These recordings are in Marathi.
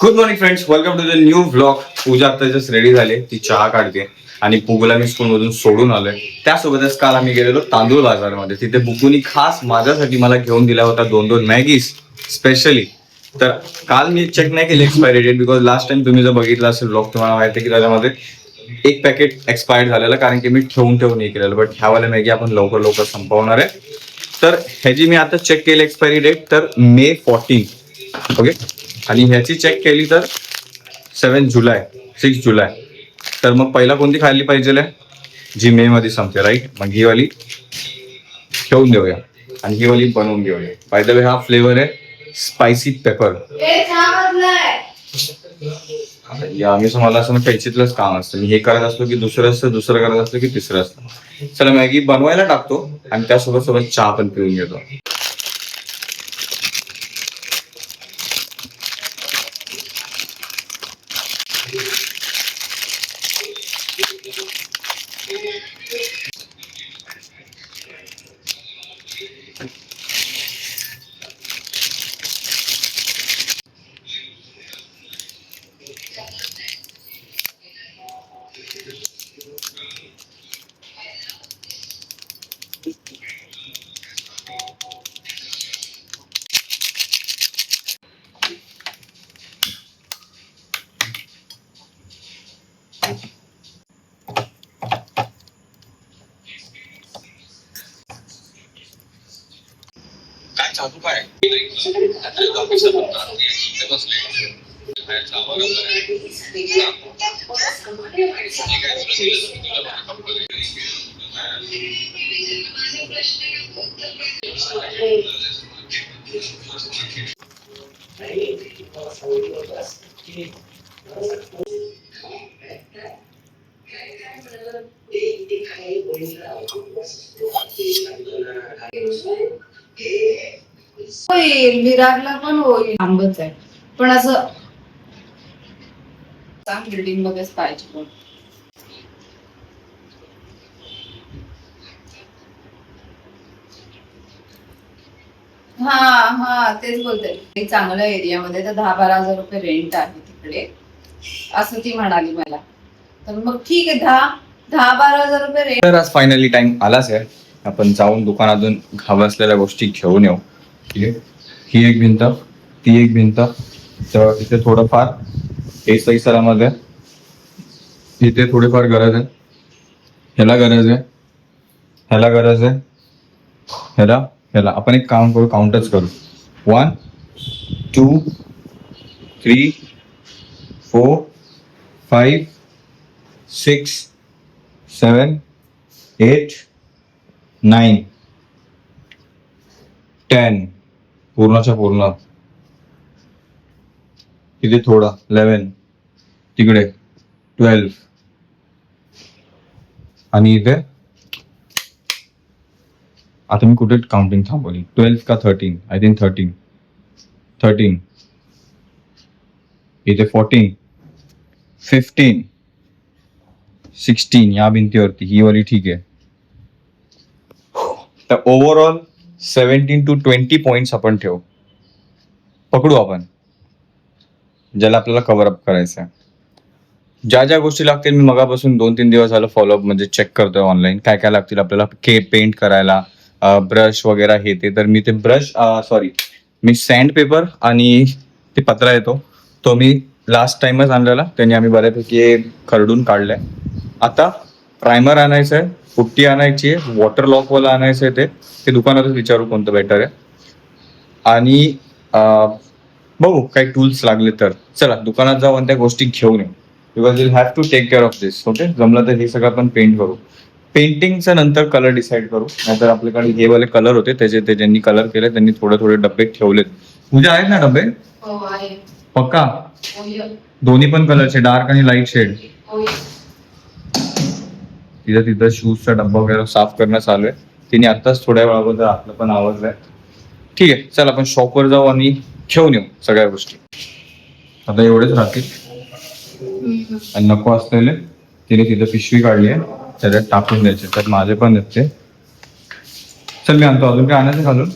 Good morning friends, welcome to the new vlog. Pooja आता जस्ट रेडी झाली, ती चहा काढते आणि पुगूला मी स्कूलमधून सोडून आलोय. त्यासोबतच काल आम्ही गेलेलो तांदूळ बाजारमध्ये. तिथे बुकूनी खास माझ्यासाठी मला घेऊन दिला होता दोन मॅगीज स्पेशली. तर काल मी चेक नाही केली expiry date, because last time तुम्ही जर बघितला असेल व्लॉग तुम्हाला माहिती आहे की त्याच्यामध्ये एक पॅकेट एक्सपायर्ड झालेलं, कारण की मी ठेवून हे केलेलं. बट ह्यावाल्या मॅगी आपण लवकर संपवणार आहे. तर ह्याची मी आता चेक केली एक्सपायरी डेट, तर May 14. ओके. आणि ह्याची चेक केली तर 6 जुलै. तर मग पहिला कोणती खायला पाहिजे, जी मे मध्ये संपते, राईट? मग ही वाली ठेवून देऊया आणि ही वाली बनवून घेऊया. बाय द वे हा फ्लेवर आहे स्पायसी पेपर. आम्ही मला असं पैशातलंच काम असतं. मी हे करत असतो की दुसरं असतं, दुसरं करत असतो की तिसरं असतं. चला मॅगी बनवायला टाकतो आणि त्यासोबत चहा पण पिऊन घेतो. काय चालू काय विरारला पण होईल, लांबच आहे पण असं बिल्डिंग मध्येच पाहिजे. पण हा तेच बोलते. चांगल्या एरियामध्ये तर 10-12 हजार रुपये रेंट आहे तिकडे, असं ती म्हणाली मला. तर मग ठीक आहे, 10-12 हजार रुपये रेंट. तर आज फायनली टाइम आलाच आहे, आपण जाऊन दुकानातून हव्या असलेल्या गोष्टी घेऊन येऊ. ठीक आहे. ही एक भिंत, ती एक भिंत, तर इथे थोडंफार हे सही सलामत आहे. इथे थोडीफार गरज आहे, ह्याला गरज आहे, ह्याला गरज आहे, ह्याला आपण एक काम करू, काउंटच करू. 1 2 3 4 5 6 7 8 9 10 पूर्णच्या पूर्ण. तिथे थोडा 11, तिकडे 12 आणि इथे आता मी कुठे काउंटिंग थांबवली, 12 का 13, आय थिंक 13. इथे 14 15 16 या भिंतीवरती ही वाली. ठीक आहे. तर ओव्हरऑल 17 to 20 पॉइंट्स आपण ठेवू, पकडू आपण, ज्याला आपल्याला कव्हर अप करायचं आहे. ज्या गोष्टी लागतील मी मगापासून 2-3 दिवस झालं फॉलोअप म्हणजे चेक करतोय ऑनलाईन, काय काय लागतील आपल्याला पेंट करायला, ब्रश वगैरे हे ते. तर मी ते मी सँड पेपर आणि ते पत्रा येतो तो मी लास्ट टाइमच आणलेला, त्यांनी आम्ही बऱ्यापैकी खरडून काढलाय. आता प्रायमर आणायचं आहे, पुट्टी आणायची आहे, वॉटर लॉकवाला आणायचं आहे. ते दुकानातच विचारू कोणतं बेटर आहे. आणि बघू काही टूल्स लागले तर चला दुकानात जाऊ आणि त्या गोष्टी घेऊन येऊ, because will have to take care of this. Okay. जमलं तर हे सगळं आपण पेंट करू. पेंटिंगचं नंतर कलर डिसाईड करू. नाहीतर आपल्याकडे हे वाले कलर होते, ते ज्यांनी कलर केले त्यांनी थोडे डबे ठेवलेत. तुझे आहेत ना डबे? पक्का? दोन्ही पण कलरचे, डार्क आणि लाईट शेड. तिथं शूजचा डब्बा वगैरे साफ करणं चालू आहे. तिने आत्ताच थोड्या वेळाबद्दल आपलं पण आवडलंय. ठीक आहे, चल आपण शॉपवर जाऊ आणि घेऊन येऊ सगळ्या गोष्टी. आता एवढेच राहतील आणि नको असलेले तिने तिथं पिशवी काढली आहे, त्याच्यात टाकून द्यायचे. तर माझे पण येते. चल मी आणतो. अजून काय आणायचं घालून?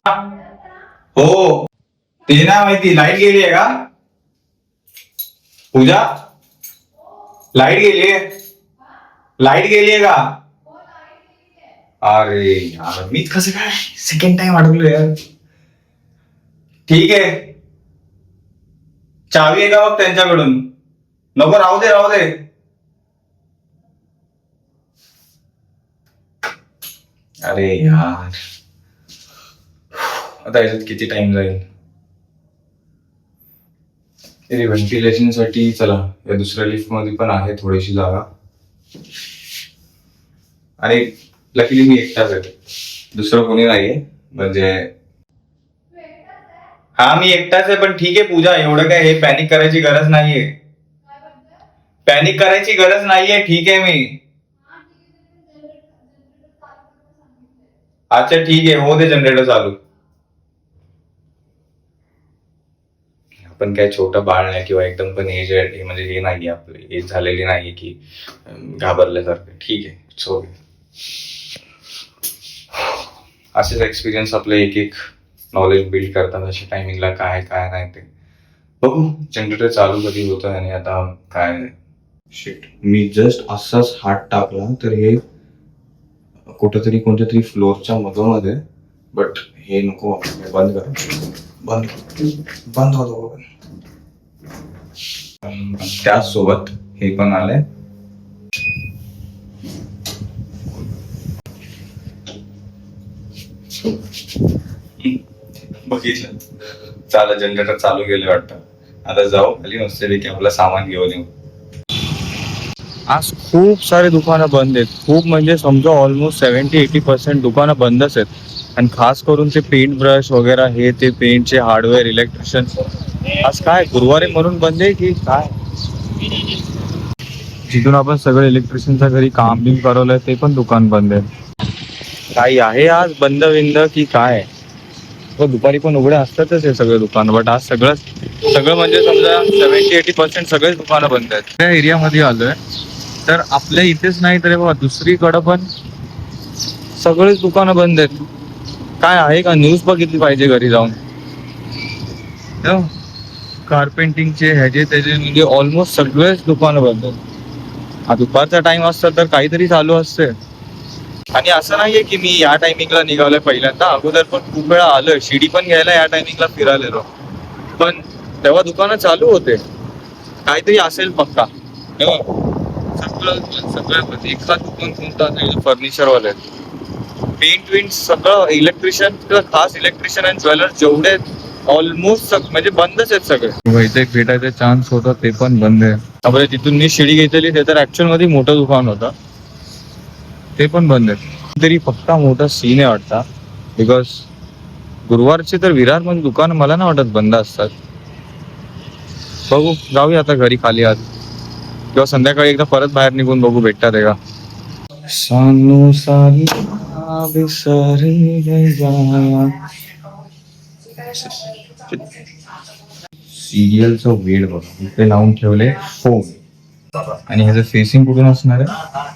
हो ते ना माहिती. लाईट गेली आहे का पूजा? लाईट गेली आहे. लाईट गेली आहे का? अरे यार मीच कसं काय सेकंड टाइम अडकलो यार. ठीक आहे, चावी आहे का बघ त्यांच्याकडून. नको, राहू दे राहू दे. अरे यार आता याच्यात किती टाइम जाईल. व्हेंटिलेशन साठी चला या दुसऱ्या लिफ्ट मध्ये पण आहे थोडीशी जागा. आणि लकीली मी एकटाच आहे, दुसरं कोणी नाहीये. म्हणजे हा मी एकटाच आहे. पण ठीक आहे पूजा, एवढं काय हे पॅनिक करायची गरज नाहीये. पॅनिक करायची गरज नाहीये. ठीक आहे मी. अच्छा ठीक आहे, हो दे जनरेटर चालू. आपण काय छोटं बाळ नाही किंवा एकदम पण एज म्हणजे हे नाहीये, आपली एज झालेली नाहीये की घाबरल्यासारखं. ठीक आहे, सो असेच एक्सपिरियन्स आपले एक एक नॉलेज बिल्ड करतात अशा टायमिंगला. काय काय नाही ते बघू. जनरेटर चालू कधी होतं आणि आता काय. शिट, मी जस्ट असाच हात टाकला तर हे कुठेतरी कोणत्या तरी फ्लोअरच्या मधोमध्ये. बट हे नको, बंद कर. बंद बंद होतो. त्याच सोबत हे पण आलंय. बघितलं, चाल जनरेटर चालू गेले वाटतं. आता जाऊ खाली मस्तपैकी आपलं सामान घेऊन येऊ. आज खूप सारे दुकानं बंद आहेत. खूप म्हणजे समजा ऑलमोस्ट 70-80% दुकानं बंदच आहेत. आणि खास करून ते पेंट ब्रश वगैरे हे ते पेंटचे हार्डवेअर इलेक्ट्रिशियन आज काय गुरुवारी म्हणून बंद आहे की काय. जिथून आपण सगळं इलेक्ट्रिशियनच्या घरी काम बिम करवलंय ते पण दुकान बंद आहे. काही आहे आज बंद विंद की काय. दुपारी पण उघडे असतातच हे सगळे दुकान. बट आज सगळं म्हणजे समजा 70-80% सगळेच दुकानं बंद आहेत. त्या एरियामध्ये आलोय तर आपल्या इथेच नाही तर बाबा दुसरीकडं पण सगळेच दुकानं बंद आहेत. काय आहे का, न्यूज बघितली पाहिजे घरी जाऊन. कार्पेंटिंगचे ह्याचे त्याचे म्हणजे ऑलमोस्ट सगळेच दुकानं बंद आहेत. हा दुपारचा टाइम असता तर काहीतरी चालू असते. आणि असं नाहीये की मी या टायमिंगला निघालोय पहिल्यांदा. अगोदर पण खूप वेळा आलोय शिडी पण घ्यायला या टायमिंगला फिरायलेलो. पण तेव्हा दुकानं चालू होते. काहीतरी असेल पक्का. सगळं एका दुकान कोणतं फर्निचरवाले, पेंट विंट सगळं इलेक्ट्रिशियन, खास इलेक्ट्रिशियन आणि ज्वेलर्स जेवढे ऑलमोस्ट म्हणजे बंदच आहेत सगळे. इथे भेटायचा चान्स होता ते पण बंद आहे. त्यामुळे तिथून मी शिडी घेतलेली ते तर ऍक्च्युअल मध्ये मोठं दुकान होतं ते पण बंद आहे. तरी पक्का मोठा सीन आहे वाटता. बिकॉज गुरुवारचे तर विरार मध्ये दुकान मला ना वाटत बंद असतात. बघू, जाऊया आता घरी खाली आत किंवा संध्याकाळी एकदा परत बाहेर निघून बघू भेटतात आहे का. सानू सारी सिरियलचं वेळ बघा इथे लावून ठेवले फोन. आणि ह्याचं फेसिंग कुठून असणार आहे.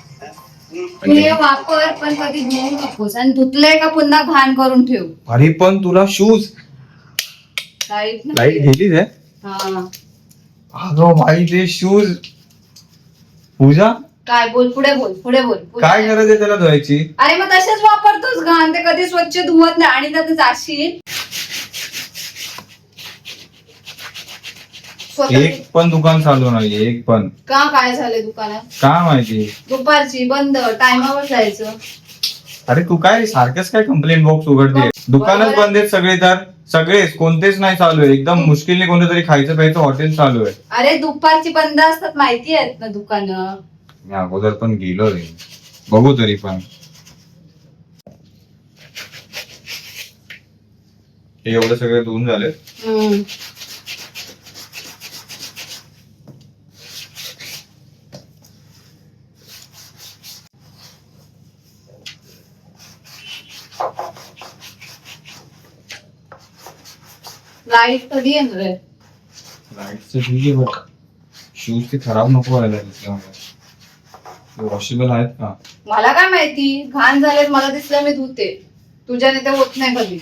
हे वापर पण कधी घेऊ नकोस. आणि धुतलंय का पुन्हा घाण करून ठेव. अरे पण तुला शूज लाईट गेलीच आहे. हा अगं भाई ते शूज. पूजा काय बोल, पुढे बोल, पुढे बोल. काय गरज आहे त्याला धुवायची. अरे मग तसेच वापरतोस घाण, ते कधी स्वच्छ धुवत नाही आणि त्यात जाशील. एक पण दुकान चालू नाही, एक पण. का, काय झालंय दुकानात का माहिती. दुपारची बंद, टायमावर जायचं. अरे तू काय सारखंच काय कंप्लेंट बॉक्स उघडते. दुकानच बंद आहेत सगळे, तर सगळेच कोणतेच नाही चालू आहे. एकदम मुश्किलने कोणतं तरी खायचं प्यायचं हॉटेल चालू आहे. अरे दुपारची बंद असतात, माहिती आहेत ना दुकानं. मी अगोदर पण गेलो रे, बघू तरी पण. हे एवढं सगळे धुवून झाले. लाईट कधी येणार आहे. लाईटचं ठीक आहे बट शूज ते खराब नको व्हायला. वॉशेबल आहेत का. मला काय माहिती, घाण झालेत मला दिसलं मी धुते. तुझ्याने ते होत नाही कधी.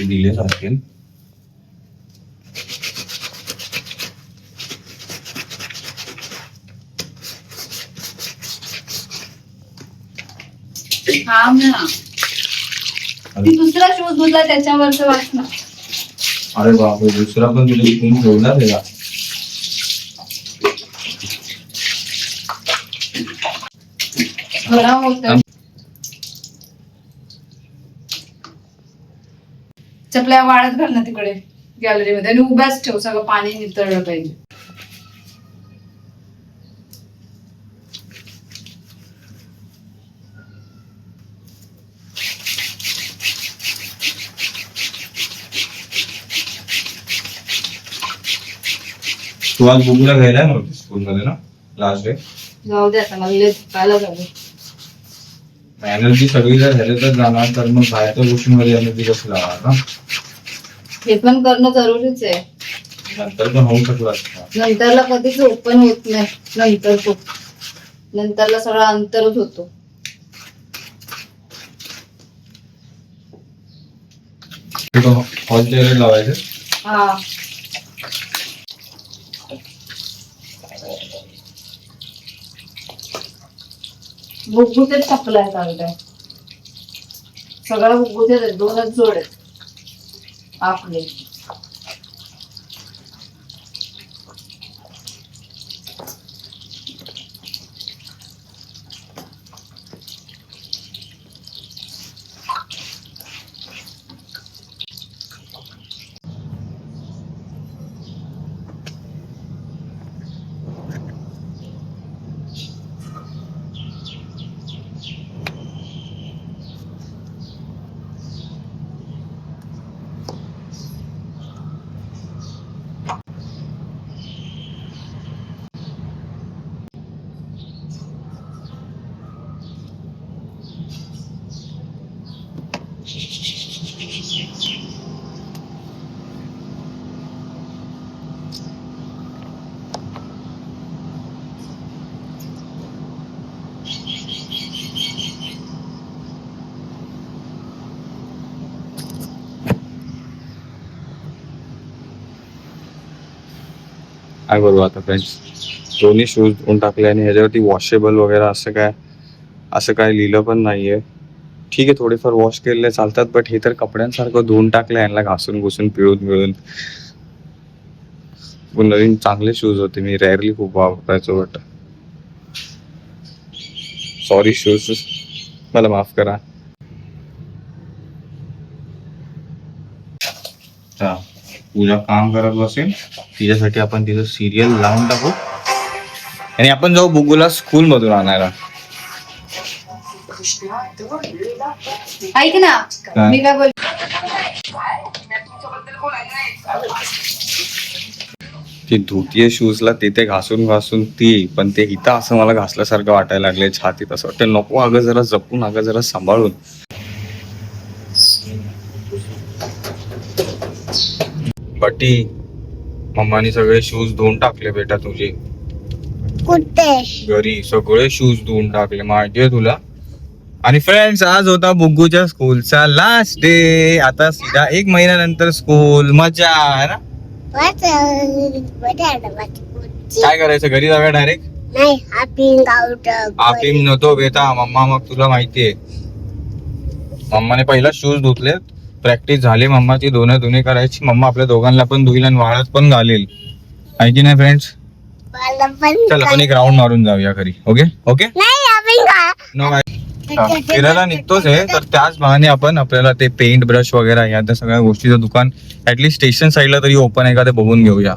दिले जातील. हा ना, ती दुसरा शूज धुतला त्याच्यावरच वाचना. अरे बापरे, दुसरा पण तुला इकडून ठेवला त्याला. गरम होत. चपल्या वाळत घाल ना तिकडे गॅलरीमध्ये आणि उभ्याच ठेव, सगळं पाणी नितळलं पाहिजे. तू आज बुकला घ्यायला नव्हती स्कूल मध्ये ना, लास्ट डे. जाऊ दे आता, मला लय दुखायला झालं. एनर्जी सगळी जर ह्याच्यातच जाणार तर मग बाहेरच्या गोष्टींमध्ये एनर्जी कशी लावणार ना. हे पण करणं जरुरीच आहे. नंतर पण होऊ शकलं असतं. नंतरला कधीच ओपन होत नाही. नंतरला सगळा अंतरच होतो. हॉलचे रेट लावायचे. हा, बुगबुतेच टाकलाय चालतंय. सगळ्या बुगबुतेच आहेत, 2च जोड आहेत आपले. काय करू आता फ्रेंड्स, दोन्ही शूज धुवून टाकले आणि ह्याच्यावरती वॉशेबल वगैरे असं काय लिहिलं पण नाहीये. ठीक आहे, थोडेफार वॉश केलेले चालतात, बट हे तर कपड्यांसारखं धुवून टाकलं यांना, घासून घुसून पिळून. नवीन चांगले शूज होते, मी रेअरली खूप वापरायचो, बट सॉरी शूज, मला माफ करा. पूजा काम करत बसेल, तिच्यासाठी आपण तिचं सिरियल लावून टाकू आणि आपण जाऊ बुगूला स्कूल मधून आणायला. ऐक ना, मी काय बोल, ती धुतीये शूजला तिथे घासून ती, पण ते इथं असं मला घासल्यासारखं वाटायला लागले छातीत. असं वाटतं नको, अगं जरा जपून, अगं जरा सांभाळून. बटी, मम्मानी सगळे शूज धुवून टाकले बेटा तुझे. कुठे? घरी सगळे शूज धुवून टाकले, माहितीये तुला. आणि फ्रेंड्स, आज होता बुग्गूच्या स्कूलचा लास्ट डे. आता सीधा 1 महिन्यानंतर स्कूल. मजा आहे ना. काय करायचं, घरी जाऊया डायरेक्ट. नाही, आपण नव्हतो बेटा, मम्मा, मग तुला माहितीये मम्माने पहिला शूज धुतलेत, प्रॅक्टिस झाली मम्माची धुणे करायची. मम्मा आपल्या दोघांना पण धुईल आणि वाळत पण घालेल, आहे की नाही फ्रेंड्स. चल आपण एक राऊंड मारून जाऊया घरी. Okay okay. No bye. फिरायला निघतोच आहे, तर त्याच बहाने आपण आपल्याला ते पेंट ब्रश वगैरे या त्या सगळ्या गोष्टीचं दुकान ऍटलीस्ट स्टेशन साईडला तरी ओपन आहे का ते बघून घेऊया.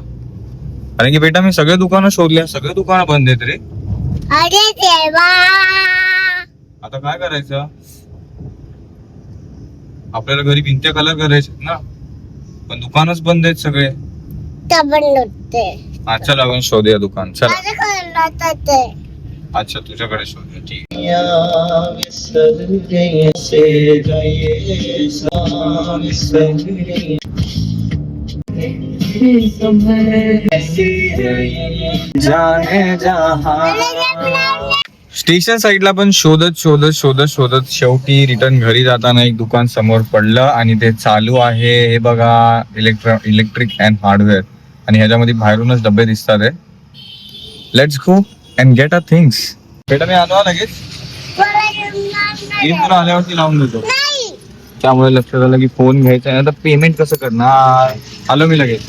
कारण की बेटा मी सगळे दुकानं शोधले, सगळे दुकानं बंद आहेत रे. अरे देवा, आता काय करायचं, आपल्याला घरी भिंत्या कलर करायचे ना, पण दुकानच बंद आहेत सगळे. चल आपण शोधूया दुकान. चला, अच्छा तुझ्याकडे शोधूया. ठीक. स्टेशन साईडला पण शोधत शेवटी रिटर्न घरी जाताना एक दुकान समोर पडलं आणि ते चालू आहे. हे बघा, इलेक्ट्रिक अँड हार्डवेअर, आणि ह्याच्यामध्ये बाहेरूनच डबे दिसतात आहे. Let's go and get a things. बेटा मी आलो लगेच, मी तुला आल्यावरती लावून देतो. त्यामुळे लक्षात आलं की फोन घ्यायचा आहे. आता पेमेंट कसं करणार? आलो मी लगेच.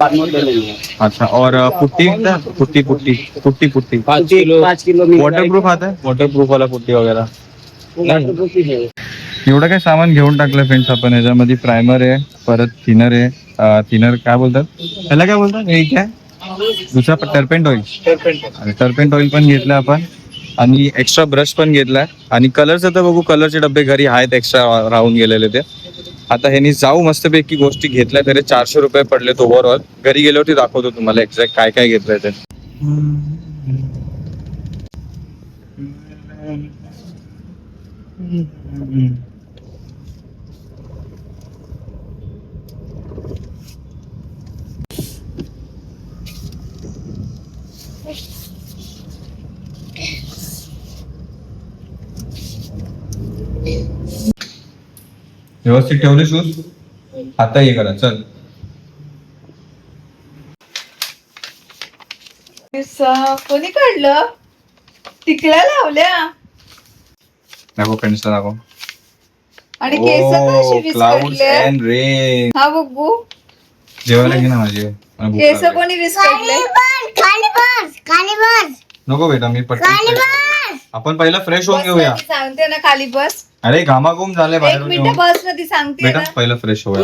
अच्छा, और पुट्टी पुट्टी 5 किलो वॉटरप्रूफ आता है, वॉटरप्रूफ वाला पुट्टी वगैरह. एवढं काय सामान घेऊन टाकलं फ्रेंड्स आपण. याच्यामध्ये प्रायमर आहे, परत थिनर आहे. थिनर काय बोलतात त्याला, काय बोलतात हे काय, दुसरा टर्पेंट ऑइल पण घेतलं आपण, आणि एक्स्ट्रा ब्रश पण घेतलाय. आणि कलरचं तर बघू, कलरचे डबे घरी आहेत एक्स्ट्रा राहून गेलेले ते. आता ह्यांनी जाऊ मस्तपैकी गोष्टी घेतल्या, तरी 400 रुपये पडलेत ओव्हरऑल. घरी गेल्यावरती दाखवतो तुम्हाला एक्झॅक्ट काय काय घेतलंय ते. व्यवस्थित ठेवले शूज. आता हे करा, चल. कोणी काढलं? टिकल्या लावल्या दाखव फ्रेंड्सला, दाखव. आणि केस कशी क्लाउड्स विस्कटले? And rain. हा बघू, जेवायला घे ना माझे. मला भूक केस लागली. कोणी विस्कटले? खाली बस नको बेटा, मी पटकन आपण पहिला फ्रेश होऊन बस घेऊया. ना, ती सांगते ना खाली बस. अरे घामाघूम झाले एक बाहेर मिनिट बस ना, ती सांगते बेटा ना. पहिलं फ्रेश होऊया.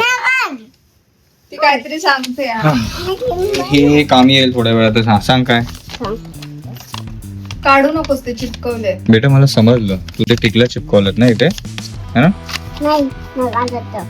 ती काहीतरी सांगते. हा. हे कामी येईल थोड्या वेळात. हा सांग काय. काढू नकोस, ते चिपकवले. बेटा मला समजलं, तू ते टिकल्या चिपकवलं ना इथे, है ना? नाही मला जातं.